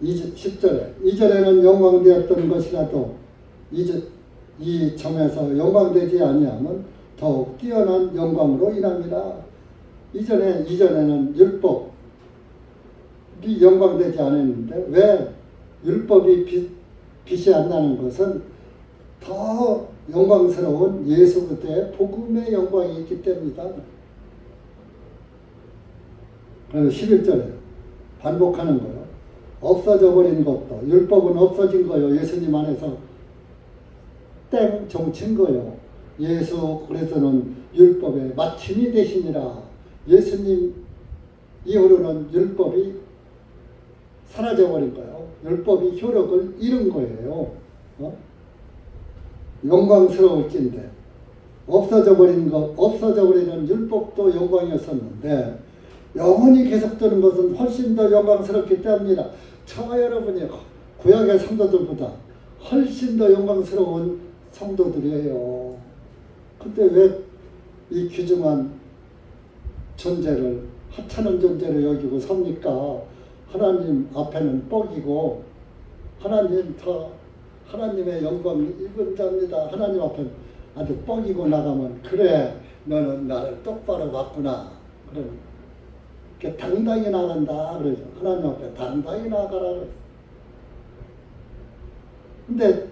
이 10절에 이전에는 영광되었던 것이라도 이 점에서 영광되지 아니하면 더욱 뛰어난 영광으로 인합니다. 이전에는 율법이 영광되지 않았는데 왜 율법이 빛이 안 나는 것은 더 영광스러운 예수 그리스도의 복음의 영광이 있기 때문이다. 그래서 11절에 반복하는 거예요. 없어져 버린 것도 율법은 없어진 거예요. 예수님 안에서 땡 종친 거예요. 예수 그리스도는 율법의 마침이 되시니라. 예수님 이후로는 율법이 사라져버린 거예요. 율법이 효력을 잃은 거예요. 영광스러울진데 없어져버리는 율법도 영광이었었는데 영원히 계속되는 것은 훨씬 더 영광스럽기 때문이다. 저와 여러분이 구약의 성도들보다 훨씬 더 영광스러운 성도들이에요. 근데 왜 이 귀중한 존재를 하찮은 존재로 여기고 섭니까? 하나님 앞에는 뻑이고 하나님의 영광이 입은 자입니다. 하나님 앞에는 아주 뻐기고 나가면 그래 너는 나를 똑바로 봤구나. 그러면 당당히 나간다 그러죠. 하나님 앞에 당당히 나가라 그러죠. 근데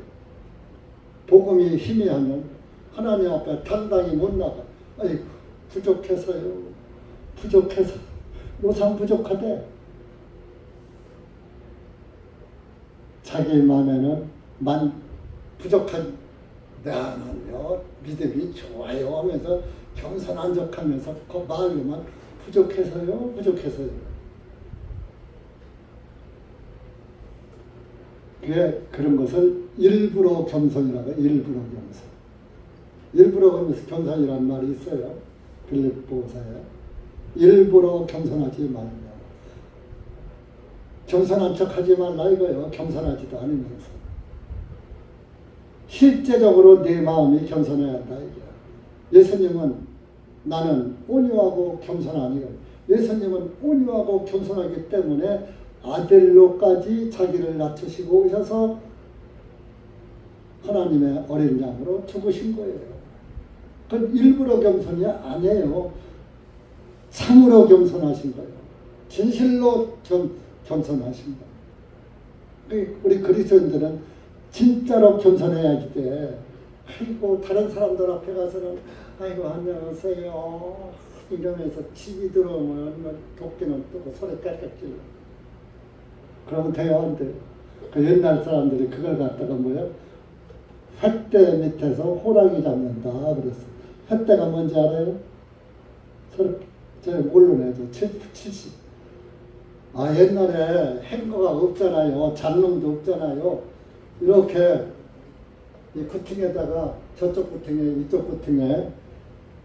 복음이 희미하면 하나님 앞에 당당히 못 나가. 아니 부족해서요. 부족해서 요상 부족하대. 자기 마음에는 부족한 나는요 믿음이 좋아요 하면서 겸손한척하면서 그 마음에만 부족해서요. 부족해서요. 그런 것을 일부러 겸손이라고 해요. 일부러 겸손. 일부러 겸손이라는 말이 있어요. 빌립보서에. 일부러 겸손하지 말라. 겸손한 척하지 말라 이거요. 겸손하지도 않으면서. 실제적으로 내 마음이 겸손해야 한다 이거야. 예수님은 나는 온유하고 겸손하니 예수님은 온유하고 겸손하기 때문에 아들로까지 자기를 낮추시고 오셔서 하나님의 어린 양으로 죽으신 거예요. 그건 일부러 겸손이 아니에요. 참으로 겸손하신 거예요. 진실로 겸손하신 거예요. 우리 그리스도인들은 진짜로 겸손해야지 돼. 아이고 다른 사람들 앞에 가서는 아이고 안녕하세요 이러면서 집이 들어오면 도끼는 뜨고 소리 깔깔 찔러. 그러면 돼요 안 돼요? 그 옛날 사람들이 그걸 갖다가 뭐야? 횃대 밑에서 호랑이 잡는다 그랬어. 횃대가 뭔지 알아요? 제가 모르네요. 70. 아 옛날에 행거가 없잖아요. 장롱도 없잖아요. 이렇게 이 구팅에다가 저쪽 구팅에 이쪽 구팅에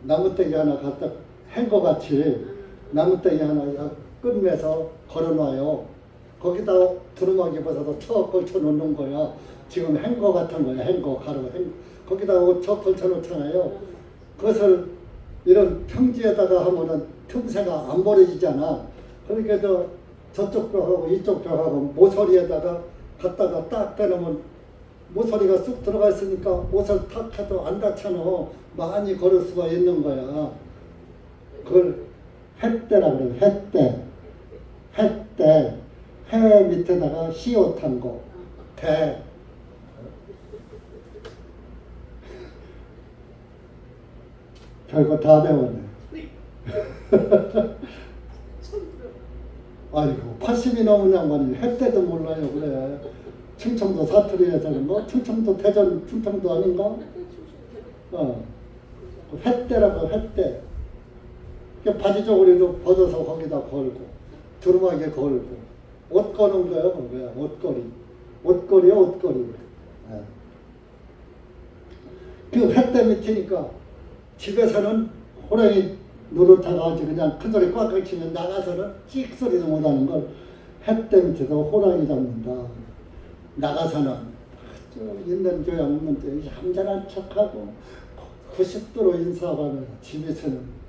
나무떼기 하나 갖다 행거같이 나무떼기 하나 끝매서 걸어놔요. 거기다 두루마기 벗어서 쳐 걸쳐 놓는 거야. 지금 행거 같은 거야. 행거 가루 행거. 거기다 쳐 걸쳐 놓잖아요. 그것을 이런 평지에다가 하면은 틈새가 안 버려지잖아. 그러니까 저쪽 벽하고 이쪽 벽하고 모서리에다가 갖다가 딱 대놓으면 모서리가 쑥 들어가 있으니까 옷을 탁 해도 안 닿잖아. 많이 걸을 수가 있는 거야. 그걸 횃대라 그래요. 횃대. 횃대. 해 밑에다가 시옷한 거. 대. 별거 다 배웠네. 아이고 80이 넘은 양반이 햇대도 몰라요. 그래. 충청도 사투리에서는 뭐 충청도 대전 충청도 아닌가? 햇대라고 햇대. 바지 저고리도 벗어서 거기다 걸고 두루마기에 걸고 옷 거는 거예요. 뭐야? 옷걸이. 옷걸이야 옷걸이. 네. 그 햇대 밑이니까 집에서는 호랑이 노릇하가지고 그냥 큰 소리 꽉꽉 치면 나가서는 찍 소리도 못하는 걸 햇대 밑에서 호랑이 잡는다. 나가서는 있는 교양 없는 데 얌전한 척하고 90도로 인사하고 하면 집에서는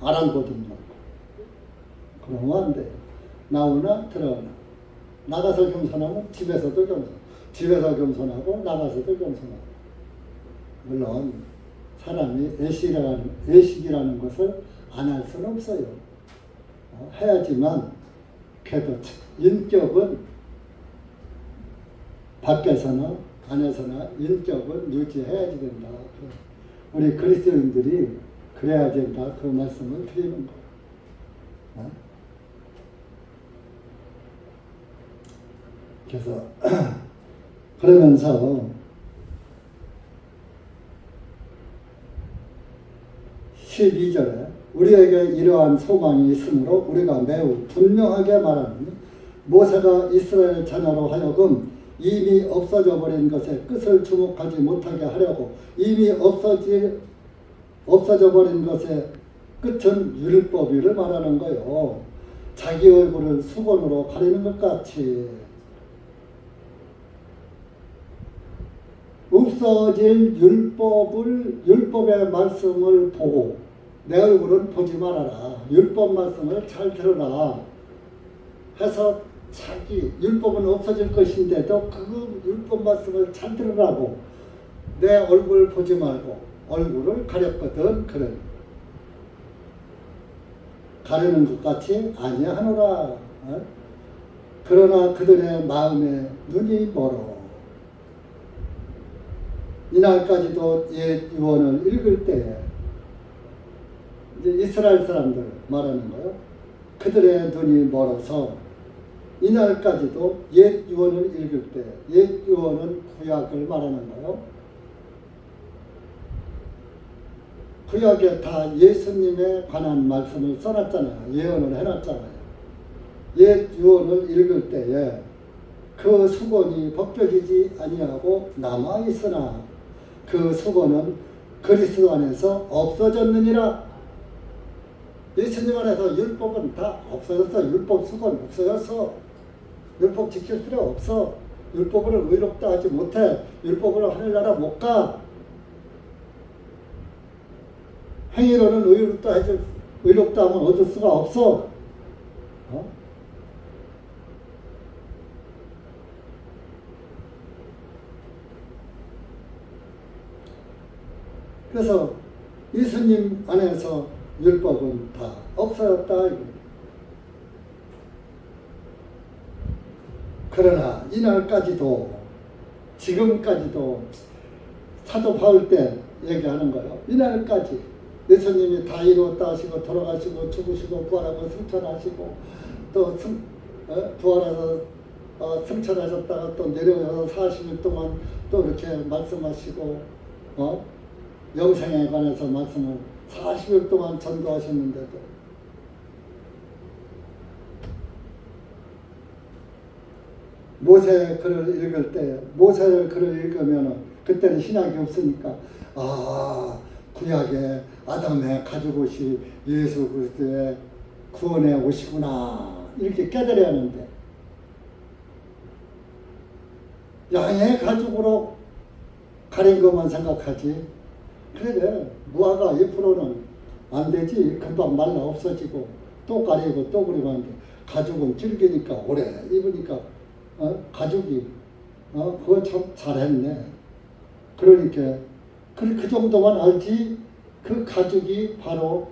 아랑곳입니다. 그러면 안 돼요. 나오나 들어오나. 나가서 겸손하면 집에서도 겸손. 집에서 겸손하고 나가서도 겸손하고. 물론 사람이 애식이라는 것을 안 할 수는 없어요. 해야지만 그래도 인격은 밖에서나 안에서나 인격은 유지해야지 된다. 우리 그리스도인들이 그래야 된다. 그 말씀을 드리는 거예요. 그래서 그러면서 12절에 우리에게 이러한 소망이 있으므로 우리가 매우 분명하게 말하는 모세가 이스라엘 자녀로 하여금 이미 없어져 버린 것에 끝을 주목하지 못하게 하려고 이미 없어져 버린 것의 끝은 율법이를 말하는 거예요. 자기 얼굴을 수건으로 가리는 것 같이 없어질 율법의 말씀을 보고 내 얼굴은 보지 말아라. 율법 말씀을 잘 들어라. 해서 자기 율법은 없어질 것인데도 그 율법 말씀을 잘 들으라고 내 얼굴 보지 말고 얼굴을 가렸거든. 그런 가르는 것 같이 아니하노라. 어? 그러나 그들의 마음에 눈이 멀어. 이날까지도 옛 유언을 읽을 때에 이제 이스라엘 사람들 말하는 거예요. 그들의 눈이 멀어서 이날까지도 옛 유언을 읽을 때, 옛 유언은 구약을 말하는 거예요. 구약에 다 예수님에 관한 말씀을 써놨잖아요. 예언을 해놨잖아요. 옛 유언을 읽을 때에 그 수건이 벗겨지지 아니하고 남아있으나 그 수건은 그리스도 안에서 없어졌느니라. 예수님 안에서 율법은 다 없어졌어. 율법 수건 없어졌어. 율법 지킬 필요 없어. 율법으로 의롭다 하지 못해. 율법으로 하늘나라 못 가. 행위로는 의롭다 하면 얻을 수가 없어. 어? 그래서 예수님 안에서 율법은 다 없어졌다. 그러나 이날까지도 지금까지도 사도 바울 때 얘기하는 거예요. 이날까지 예수님이 다 이루었다 하시고 돌아가시고 죽으시고 부활하고 승천하시고 또 부활해서 승천하셨다가 또 내려와서 40일 동안 또 이렇게 말씀하시고 영생에 관해서 말씀을 40일 동안 전도하셨는데도 모세의 글을 읽을 때 모세의 글을 읽으면 그때는 신학이 없으니까 구약에 아담의 가죽옷이 예수 그리스도의 구원에 오시구나 이렇게 깨달아야 하는데 양의 가죽으로 가린 것만 생각하지. 그래 무화과 2%는 안 되지. 금방 말라 없어지고 또 가리고 또 그리고 하는데 가죽은 질기니까 오래 입으니까 가죽이 그거 참 잘했네. 그러니까 그 정도만 알지 그 가죽이 바로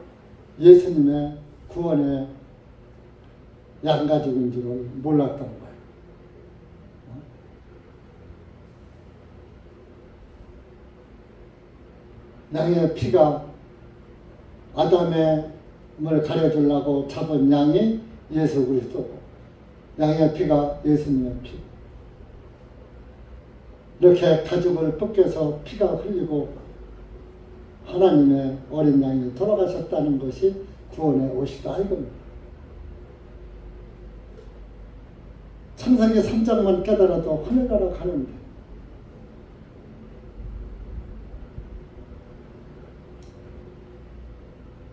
예수님의 구원의 양가죽인 줄은 몰랐던 거예요. 양의 피가 아담의 을 가려주려고 잡은 양이 예수 그리스도고 양의 피가 예수님의 피. 이렇게 가죽을 벗겨서 피가 흘리고 하나님의 어린 양이 돌아가셨다는 것이 구원의 옷이다 이겁니다. 창세기 3장만 깨달아도 하늘나라 가는데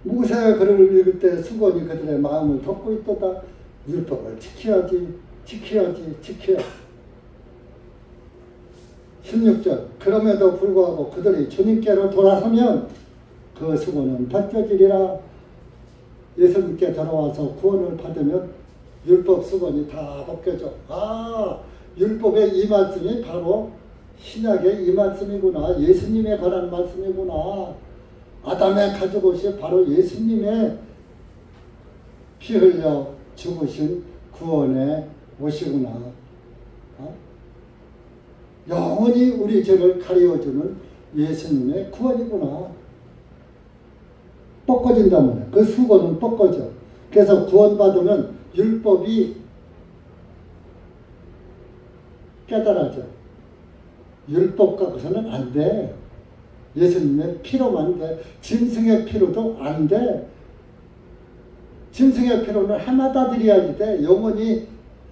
모세의 글을 읽을 때 수건이 그들의 마음을 덮고 있도다. 율법을 지켜야지. 16절 그럼에도 불구하고 그들이 주님께로 돌아서면 그 수건은 벗겨지리라. 예수님께 돌아와서 구원을 받으면 율법 수건이 다 벗겨져. 율법의 이 말씀이 바로 신약의 이 말씀이구나. 예수님에 관한 말씀이구나. 아담의 가죽옷이 바로 예수님의 피 흘려 죽으신 구원의 옷이구나. 영원히 우리 죄를 가려주는 예수님의 구원이구나. 벗겨진다면 그 수건은 벗겨져. 그래서 구원받으면 율법이 깨달아져. 율법 갖고서는 안 돼. 예수님의 피로만 돼. 짐승의 피로도 안 돼. 짐승의 피로는 해마다 드려야지 돼. 영원히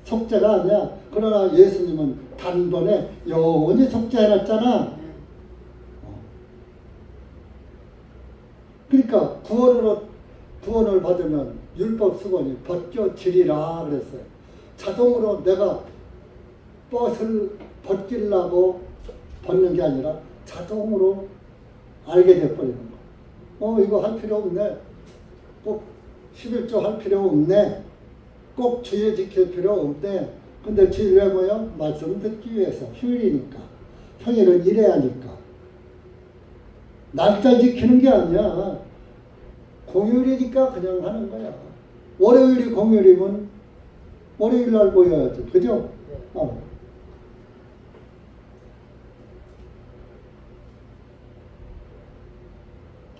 속죄가 아니야. 그러나 예수님은 단번에 영원히 속죄해놨잖아. 그러니까 구원을 받으면 율법 수건이 벗겨지리라 그랬어요. 자동으로 내가 벗을 벗기려고 벗는 게 아니라 자동으로 알게 돼버리는 거. 이거 할 필요 없네. 꼭 11조 할 필요 없네. 꼭 주의 지킬 필요 없네. 근데 주일 왜 뭐요? 말씀 듣기 위해서. 휴일이니까. 평일은 일해야 하니까. 날짜 지키는 게 아니야. 공휴일이니까 그냥 하는 거야. 월요일이 공휴일이면 월요일 날 모여야지. 그죠?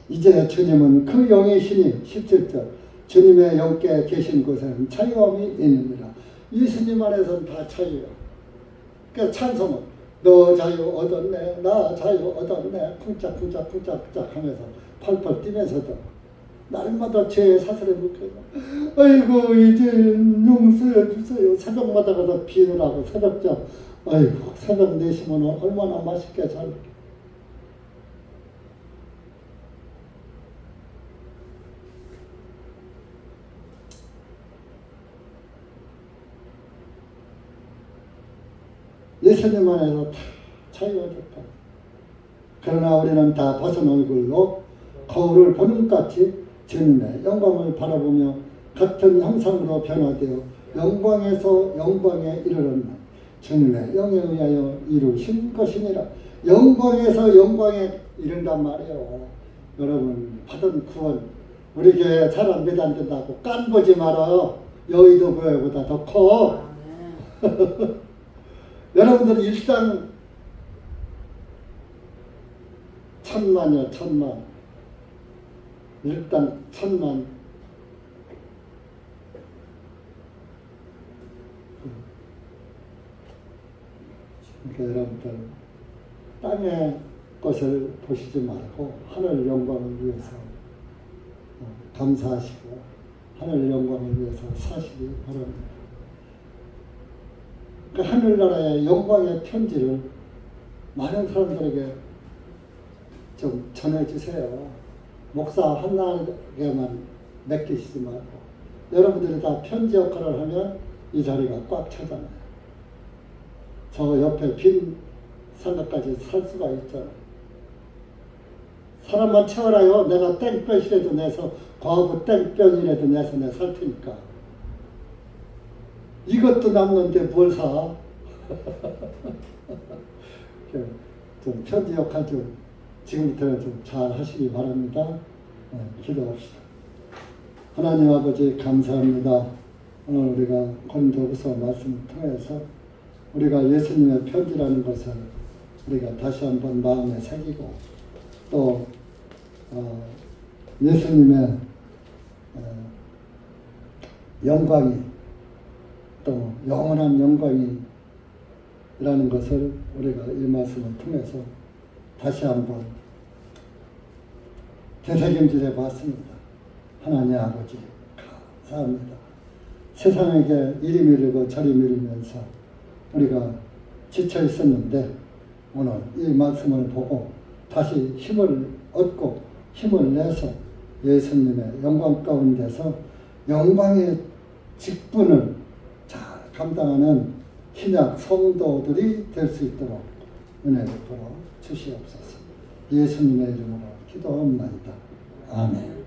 이제 주님은 그 영의 신이 17절 주님의 영께 계신 곳에는 자유함이 있느니라. 예수님 안에서는 다 자유야. 그러니까 찬송은 너 자유 얻었네, 나 자유 얻었네, 쿵짝쿵짝 쿵짝쿵짝 하면서 펄펄 뛰면서도 날마다 죄의 사슬에 묶여서 아이고 이제 용서해 주세요. 새벽마다 가서 비누라고 새벽잠. 아이고 새벽 4시면 얼마나 맛있게 잘. 예수님 안에서 다 자유해졌다. 그러나 우리는 다 벗은 얼굴로 거울을 보는 것 같이 주님의 영광을 바라보며 같은 형상으로 변화되어 영광에서 영광에 이르는 주님의 영에 의하여 이루신 것이니라. 영광에서 영광에 이른단 말이에요. 여러분 받은 구원 우리 교회 사람 몇 안 된다고 깐 보지 마라. 여의도 교회보다 더 커. 여러분들은 일당 1000만이요, 1000만. 일당 1000만. 그러니까 여러분들 땅의 것을 보시지 말고 하늘 영광을 위해서 감사하시고 하늘 영광을 위해서 사시기 바랍니다. 그 하늘나라의 영광의 편지를 많은 사람들에게 좀 전해주세요. 목사 하나에게만 맡기시지 말고 여러분들이 다 편지 역할을 하면 이 자리가 꽉 차잖아요. 저 옆에 빈 상가까지 살 수가 있잖아요. 사람만 채워라요. 내가 땡볕이라도 내서 과부 땡볕이라도 내서 내 살 테니까. 이것도 남는데 뭘 사? 좀 편지 역할 좀 지금부터는 좀 잘 하시기 바랍니다. 네, 기도합시다. 하나님 아버지 감사합니다. 오늘 우리가 고린도후서 말씀을 통해서 우리가 예수님의 편지라는 것을 우리가 다시 한번 마음에 새기고 또 예수님의 영광이 또 영원한 영광이라는 것을 우리가 이 말씀을 통해서 다시 한번 되새김질해 봤습니다. 하나님 아버지 감사합니다. 세상에게 이리 밀리고 저리 밀리면서 우리가 지쳐 있었는데 오늘 이 말씀을 보고 다시 힘을 얻고 힘을 내서 예수님의 영광 가운데서 영광의 직분을 잘 감당하는 신약 성도들이 될 수 있도록 은혜를 베풀어 주시옵소서. 예수님의 이름으로 기도합니다. 아멘.